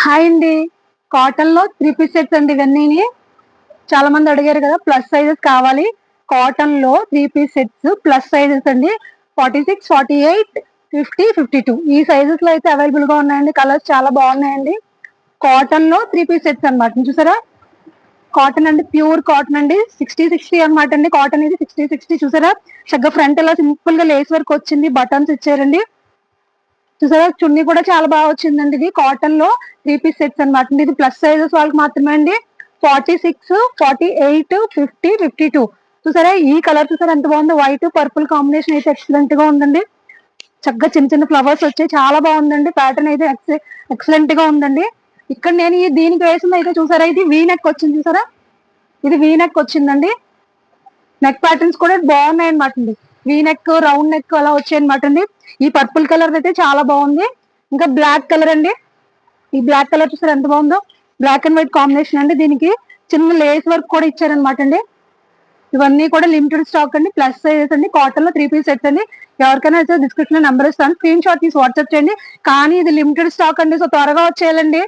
Hi అండి. Cotton లో 3 piece sets అండి ఇవన్నీ. చాలా మంది అడిగారు కదా ప్లస్ సైజెస్ కావాలి. కాటన్ లో 3 పీస్ సెట్స్ ప్లస్ సైజెస్ అండి. 46, 48, 50, 52 ఈ సైజెస్ లో అయితే అవైలబుల్ గా ఉన్నాయండి. కలర్స్ చాలా బాగున్నాయండి. కాటన్ లో 3 పీస్ సెట్స్ అనమాట. చూసారా, కాటన్ అండి, ప్యూర్ కాటన్ అండి. 60 అనమాట అండి. కాటన్ ఇది 60 చూసారా, చక్కగా ఫ్రంట్ ఇలా సింపుల్ గా లేస్ వర్క్ వచ్చింది, బటన్స్ ఇచ్చారండి. చూసారా, చున్నీ కూడా చాలా బాగా వచ్చిందండి. ఇది కాటన్ లో 3 పీస్ సెట్స్ అనమాట. ఇది ప్లస్ సైజెస్ వాళ్ళకి మాత్రమే అండి. 46, 48, 50, 52 చూసారా, ఈ కలర్ చూసారా ఎంత బాగుందో. వైట్ పర్పుల్ కాంబినేషన్ అయితే ఎక్సలెంట్ గా ఉందండి. చక్కగా చిన్న చిన్న ఫ్లవర్స్ వచ్చాయి, చాలా బాగుందండి. ప్యాటర్న్ అయితే ఎక్సలెంట్ గా ఉందండి. ఇక్కడ నేను దీనికి వేసింది అయితే చూసారా, ఇది వీ నెక్ వచ్చింది. చూసారా, ఇది వీ నెక్ వచ్చిందండి. నెక్ ప్యాటర్న్స్ కూడా బాగున్నాయి అనమాట అండి. వీ నెక్, రౌండ్ నెక్ అలా వచ్చాయి అనమాట అండి. ఈ పర్పుల్ కలర్ అయితే చాలా బాగుంది. ఇంకా బ్లాక్ కలర్ అండి. ఈ బ్లాక్ కలర్ చూసారు ఎంత బాగుందో. బ్లాక్ అండ్ వైట్ కాంబినేషన్ అండి. దీనికి చిన్న లేస్ వర్క్ కూడా ఇచ్చారనమాట అండి. ఇవన్నీ కూడా లిమిటెడ్ స్టాక్ అండి. ప్లస్ సైజెస్ అండి. కాటన్ లో 3 పీస్ సెట్స్ అండి. ఎవరికైనా అయితే డిస్క్రిప్షన్ లో నెంబర్ ఇస్తాను, స్క్రీన్ షాట్ తీసి వాట్సాప్ చేయండి. కానీ ఇది లిమిటెడ్ స్టాక్ అండి, సో త్వరగా వచ్చేయాలండి.